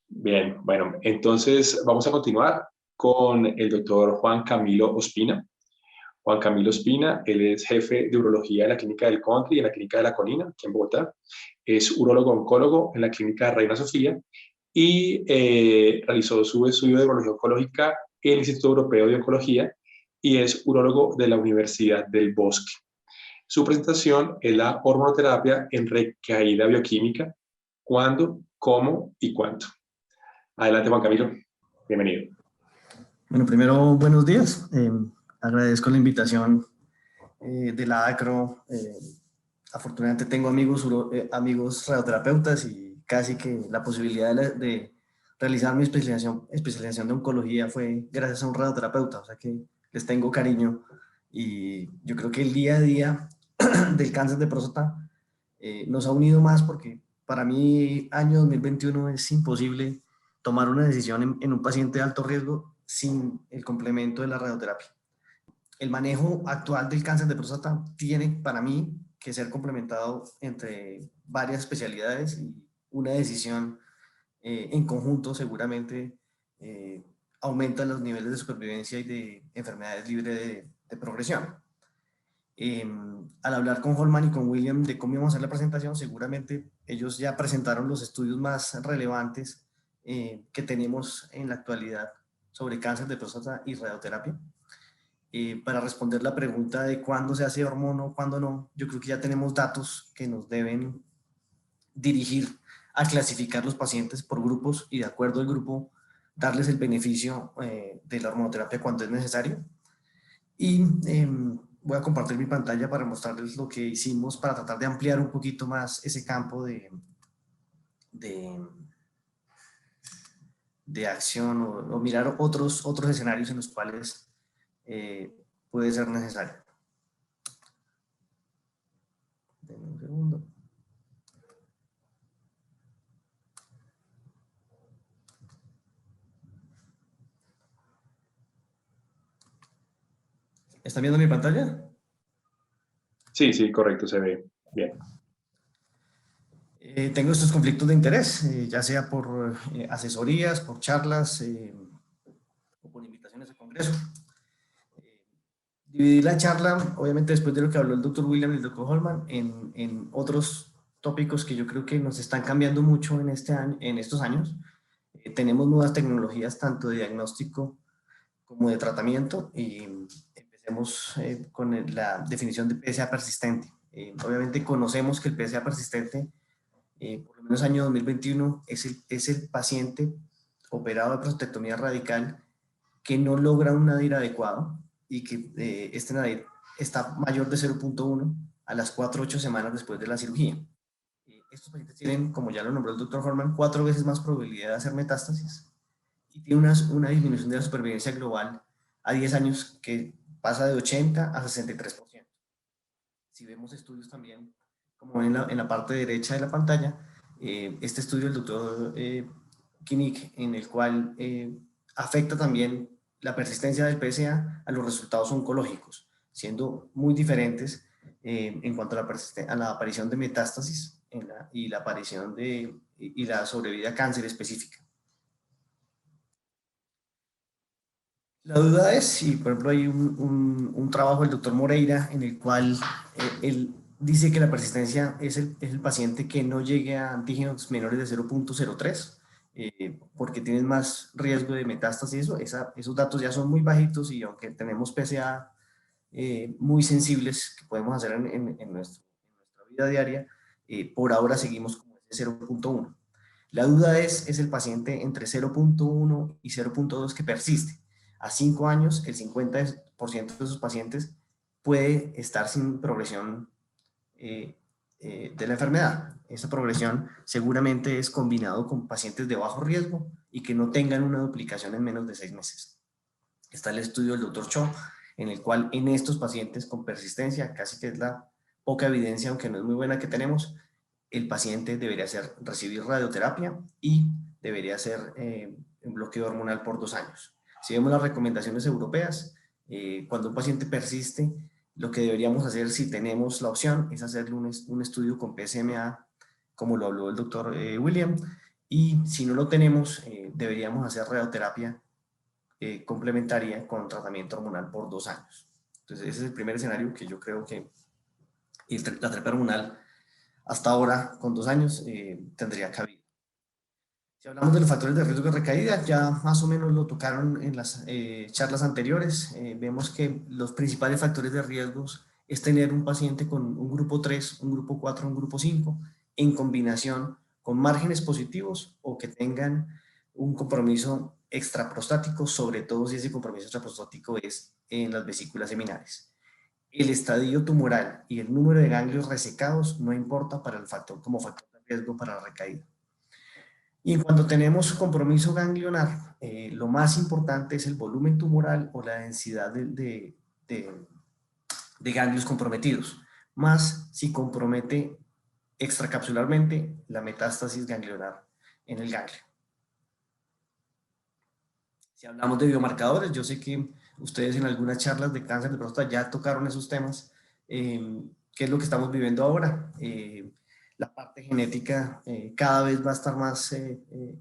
Bien, bueno, entonces vamos a continuar con el doctor Juan Camilo Ospina. Juan Camilo Ospina, él es jefe de urología en la Clínica del Country y en la Clínica de la Colina, aquí en Bogotá. Es urólogo oncólogo en la Clínica de Reina Sofía y realizó su estudio de urología oncológica en el Instituto Europeo de Oncología y es urólogo de la Universidad del Bosque. Su presentación es la hormonoterapia en recaída bioquímica, cuándo, cómo y cuánto. Adelante, Juan Camilo. Bienvenido. Bueno, primero, buenos días. Agradezco la invitación de la ACRO. Afortunadamente tengo amigos radioterapeutas y casi que la posibilidad de realizar mi especialización de oncología fue gracias a un radioterapeuta, o sea que les tengo cariño y yo creo que el día a día del cáncer de próstata nos ha unido más porque para mí año 2021 es imposible tomar una decisión en un paciente de alto riesgo sin el complemento de la radioterapia. El manejo actual del cáncer de próstata tiene para mí que ser complementado entre varias especialidades y una decisión en conjunto seguramente aumenta los niveles de supervivencia y de enfermedades libres de progresión. Al hablar con Holman y con William de cómo íbamos a hacer la presentación, seguramente ellos ya presentaron los estudios más relevantes que tenemos en la actualidad sobre cáncer de próstata y radioterapia. Para responder la pregunta de cuándo se hace hormono, cuándo no, yo creo que ya tenemos datos que nos deben dirigir a clasificar los pacientes por grupos y de acuerdo al grupo darles el beneficio de la hormonoterapia cuando es necesario. Y voy a compartir mi pantalla para mostrarles lo que hicimos para tratar de ampliar un poquito más ese campo de acción o mirar otros escenarios en los cuales puede ser necesario. Denme un segundo. ¿Están viendo mi pantalla? Sí, sí, correcto, se ve bien. Tengo estos conflictos de interés, ya sea por asesorías, por charlas o por invitaciones a congreso. Dividí la charla, obviamente después de lo que habló el doctor William y el doctor Holman, en otros tópicos que yo creo que nos están cambiando mucho en estos años. Tenemos nuevas tecnologías tanto de diagnóstico como de tratamiento y empecemos con la definición de PSA persistente. Obviamente conocemos que el PSA persistente, por lo menos año 2021, es el paciente operado de prostatectomía radical que no logra un nadir adecuado y que este nadir está mayor de 0.1 a las 4 a 8 semanas después de la cirugía. Estos pacientes tienen, como ya lo nombró el doctor Horman, 4 veces más probabilidad de hacer metástasis y tiene una disminución de la supervivencia global a 10 años que pasa de 80 a 63%. Si vemos estudios también, como ven en la parte derecha de la pantalla, este estudio del doctor Kinnick, en el cual afecta también la persistencia del PSA a los resultados oncológicos, siendo muy diferentes en cuanto a la aparición de metástasis y la aparición y la sobrevida a cáncer específica. La duda es si, por ejemplo, hay un trabajo del doctor Moreira en el cual él dice que la persistencia es el paciente que no llegue a antígenos menores de 0.03, porque tienen más riesgo de metástasis. Esos datos ya son muy bajitos y aunque tenemos PSA muy sensibles que podemos hacer en nuestra vida diaria, por ahora seguimos con ese 0.1. La duda es el paciente entre 0.1 y 0.2 que persiste. A 5 años, el 50% de esos pacientes puede estar sin progresión de la enfermedad. Esa progresión seguramente es combinado con pacientes de bajo riesgo y que no tengan una duplicación en menos de 6 meses. Está el estudio del doctor Cho, en el cual en estos pacientes con persistencia, casi que es la poca evidencia, aunque no es muy buena que tenemos, el paciente debería recibir radioterapia y debería hacer un bloqueo hormonal por 2 años. Si vemos las recomendaciones europeas, cuando un paciente persiste, lo que deberíamos hacer si tenemos la opción es hacerle un estudio con PSMA, como lo habló el doctor William, y si no lo tenemos, deberíamos hacer radioterapia complementaria con tratamiento hormonal por 2 años. Entonces ese es el primer escenario que yo creo que la terapia hormonal hasta ahora, con 2 años, tendría cabida. Si hablamos de los factores de riesgo de recaída, ya más o menos lo tocaron en las charlas anteriores. Vemos que los principales factores de riesgos es tener un paciente con un grupo 3, un grupo 4, un grupo 5, en combinación con márgenes positivos o que tengan un compromiso extraprostático, sobre todo si ese compromiso extraprostático es en las vesículas seminales. El estadio tumoral y el número de ganglios resecados no importa para el factor como factor de riesgo para la recaída. Y cuando tenemos compromiso ganglionar, lo más importante es el volumen tumoral o la densidad de ganglios comprometidos, más si compromete extracapsularmente la metástasis ganglionar en el ganglio. Si hablamos de biomarcadores, yo sé que ustedes en algunas charlas de cáncer de próstata ya tocaron esos temas. ¿Qué es lo que estamos viviendo ahora? La parte genética cada vez va a estar más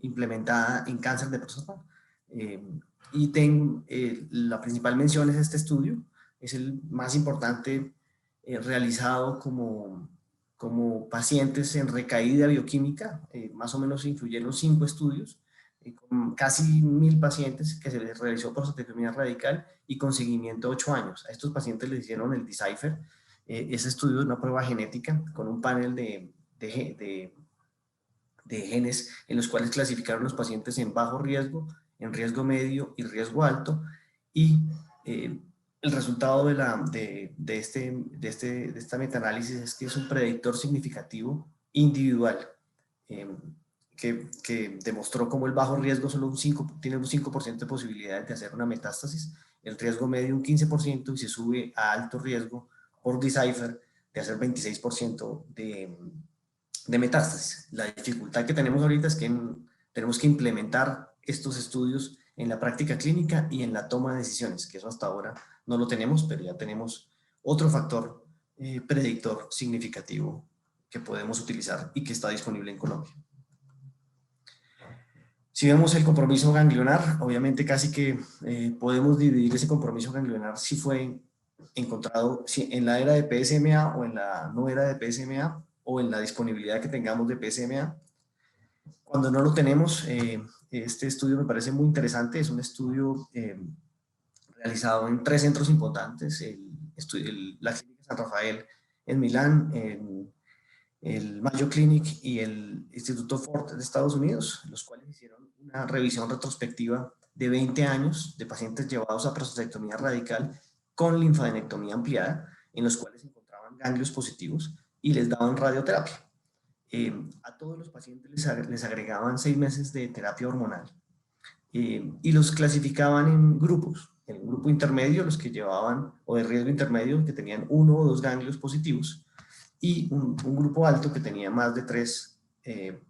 implementada en cáncer de próstata. La principal mención es este estudio, es el más importante realizado como pacientes en recaída bioquímica, más o menos incluyeron 5 estudios, con casi 1000 pacientes que se les realizó prostatectomía radical y con seguimiento 8 años. A estos pacientes les hicieron el Decipher. Ese estudio es una prueba genética con un panel de genes en los cuales clasificaron los pacientes en bajo riesgo, en riesgo medio y riesgo alto, y el resultado de esta metaanálisis es que es un predictor significativo individual, que demostró como el bajo riesgo tiene un 5% de posibilidades de hacer una metástasis, el riesgo medio un 15% y se sube a alto riesgo por Decipher de hacer 26% de metástasis. La dificultad que tenemos ahorita es que tenemos que implementar estos estudios en la práctica clínica y en la toma de decisiones, que eso hasta ahora no lo tenemos, pero ya tenemos otro factor predictor significativo que podemos utilizar y que está disponible en Colombia. Si vemos el compromiso ganglionar, obviamente casi que podemos dividir ese compromiso ganglionar si fue encontrado en la era de PSMA o en la no era de PSMA o en la disponibilidad que tengamos de PSMA. Cuando no lo tenemos, este estudio me parece muy interesante, es un estudio realizado en 3 centros importantes, la Clínica San Rafael en Milán, el Mayo Clinic y el Instituto Ford de Estados Unidos, los cuales hicieron una revisión retrospectiva de 20 años de pacientes llevados a prostatectomía radical con linfadenectomía ampliada, en los cuales encontraban ganglios positivos y les daban radioterapia. A todos los pacientes les agregaban 6 meses de terapia hormonal y los clasificaban en grupos. El grupo intermedio, los que llevaban, o de riesgo intermedio, que tenían 1 o 2 ganglios positivos, y un grupo alto que tenía más de 3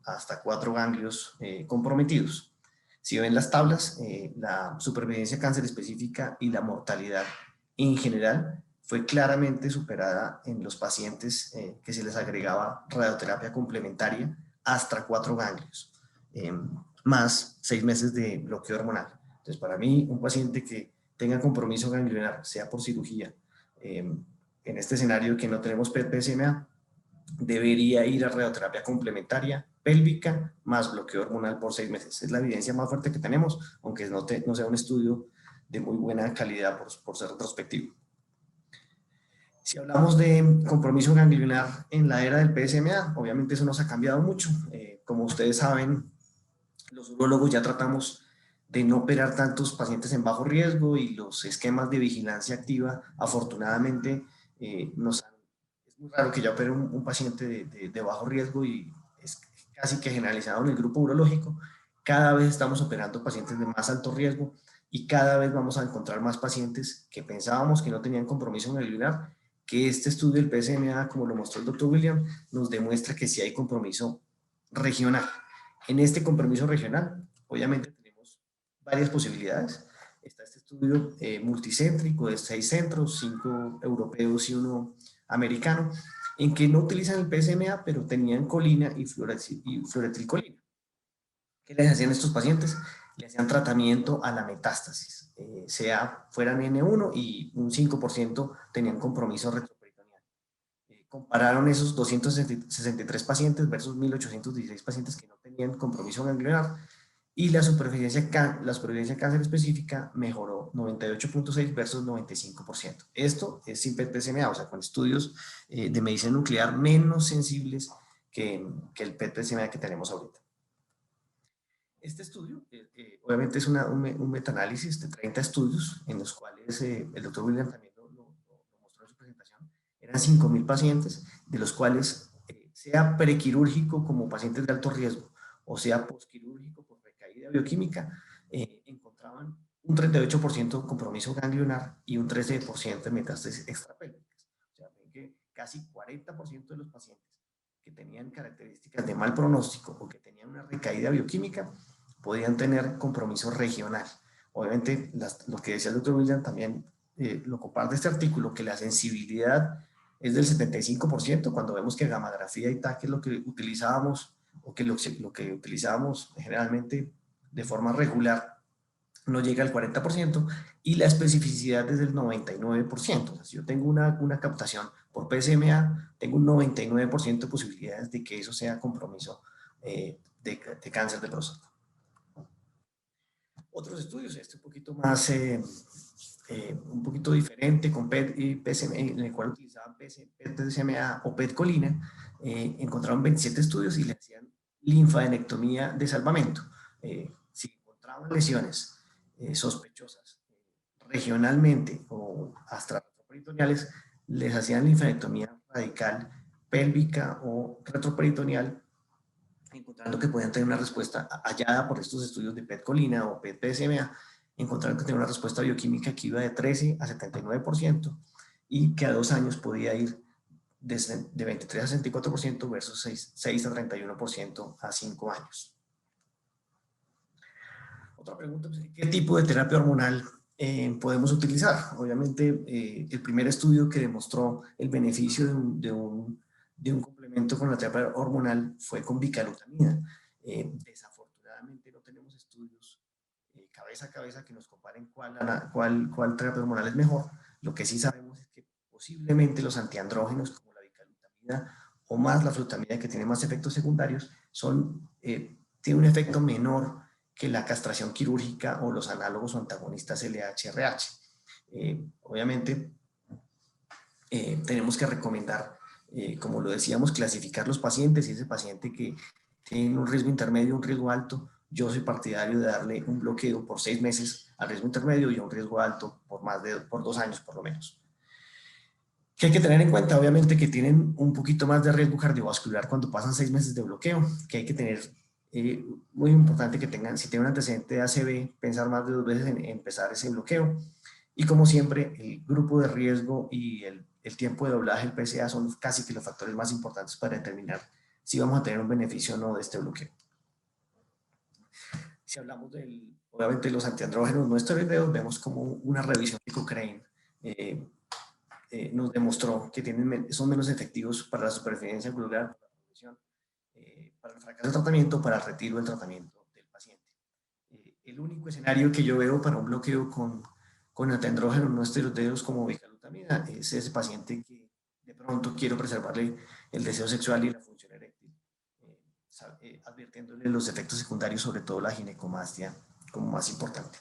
hasta 4 ganglios comprometidos. Si ven las tablas, la supervivencia cáncer específica y la mortalidad en general fue claramente superada en los pacientes que se les agregaba radioterapia complementaria hasta 4 ganglios, más 6 meses de bloqueo hormonal. Entonces, para mí, un paciente que tenga compromiso ganglionar, sea por cirugía, en este escenario que no tenemos PSMA, debería ir a radioterapia complementaria pélvica más bloqueo hormonal por 6 meses. Es la evidencia más fuerte que tenemos, aunque no sea un estudio de muy buena calidad por ser retrospectivo. Si hablamos de compromiso ganglionar en la era del PSMA, obviamente eso nos ha cambiado mucho. Como ustedes saben, los urólogos ya tratamos de no operar tantos pacientes en bajo riesgo y los esquemas de vigilancia activa, afortunadamente, es muy raro que ya opere un paciente de bajo riesgo y es casi que generalizado en el grupo urológico. Cada vez estamos operando pacientes de más alto riesgo y cada vez vamos a encontrar más pacientes que pensábamos que no tenían compromiso ganglionar, que este estudio del PSMA, como lo mostró el doctor William, nos demuestra que sí hay compromiso regional. En este compromiso regional, obviamente tenemos varias posibilidades. Está este estudio multicéntrico de 6 centros, 5 europeos y 1 americano, en que no utilizan el PSMA, pero tenían colina y fluoretilcolina. ¿Qué les hacían estos pacientes? Le hacían tratamiento a la metástasis, fueran N1 y un 5% tenían compromiso retroperitoneal. Compararon esos 263 pacientes versus 1816 pacientes que no tenían compromiso ganglionar y la supervivencia de cáncer específica mejoró 98.6 versus 95%. Esto es sin PET-PSMA, o sea, con estudios de medicina nuclear menos sensibles que el PET-PSMA que tenemos ahorita. Este estudio, obviamente, es un metaanálisis de 30 estudios en los cuales el doctor William también lo mostró en su presentación. Eran 5.000 pacientes, de los cuales, sea prequirúrgico como pacientes de alto riesgo o sea posquirúrgico por recaída bioquímica, encontraban un 38% de compromiso ganglionar y un 13% de metástasis extrapélvicas. O sea, ven que casi 40% de los pacientes que tenían características de mal pronóstico o que tenían una recaída bioquímica podían tener compromiso regional. Obviamente, lo que decía el doctor William también lo comparte este artículo, que la sensibilidad es del 75%, cuando vemos que gammagrafía y TAC es lo que utilizábamos, o que lo que utilizábamos generalmente de forma regular, no llega al 40%, y la especificidad es del 99%. O sea, si yo tengo una captación por PSMA, tengo un 99% de posibilidades de que eso sea compromiso de cáncer de próstata. Otros estudios, un poquito más, un poquito diferente, con PET y PSMA, en el cual utilizaban PET-PSMA o PET-colina, encontraron 27 estudios y le hacían linfadenectomía de salvamento. Si encontraban lesiones sospechosas regionalmente o extraperitoneales, les hacían linfadenectomía radical pélvica o retroperitoneal, encontrando que podían tener una respuesta hallada por estos estudios de PET-colina o PET-PSMA, encontraron que tenía una respuesta bioquímica que iba de 13 a 79% y que a 2 años podía ir de 23 a 64% versus 6 a 31% a 5 años. Otra pregunta, ¿qué tipo de terapia hormonal podemos utilizar? Obviamente, el primer estudio que demostró el beneficio de un complemento con la terapia hormonal fue con bicalutamida. Desafortunadamente no tenemos estudios cabeza a cabeza que nos comparen cuál terapia hormonal es mejor. Lo que sí sabemos es que posiblemente los antiandrógenos como la bicalutamida o más la flutamida, que tiene más efectos secundarios, tiene un efecto menor que la castración quirúrgica o los análogos o antagonistas LH-RH. Obviamente, tenemos que recomendar, como lo decíamos, clasificar los pacientes, y ese paciente que tiene un riesgo intermedio, un riesgo alto, yo soy partidario de darle un bloqueo por 6 meses al riesgo intermedio y a un riesgo alto por 2 años por lo menos. ¿Qué hay que tener en cuenta? Obviamente que tienen un poquito más de riesgo cardiovascular cuando pasan 6 meses de bloqueo, que hay que tener, muy importante que tengan, si tienen un antecedente de ACV, pensar más de 2 veces en empezar ese bloqueo. Y como siempre, el grupo de riesgo y el tiempo de doblaje del PSA son casi que los factores más importantes para determinar si vamos a tener un beneficio o no de este bloqueo. Si hablamos obviamente, de los antiandrógenos no esteroideos, vemos como una revisión de Cochrane nos demostró que son menos efectivos para la supervivencia celular, para la progresión, para el fracaso del tratamiento, para el retiro del tratamiento del paciente. El único escenario que yo veo para un bloqueo con antiandrógenos no esteroideos como bicalutamida es ese paciente que de pronto quiero preservarle el deseo sexual y la función eréctil, advirtiéndole los efectos secundarios, sobre todo la ginecomastia, como más importante.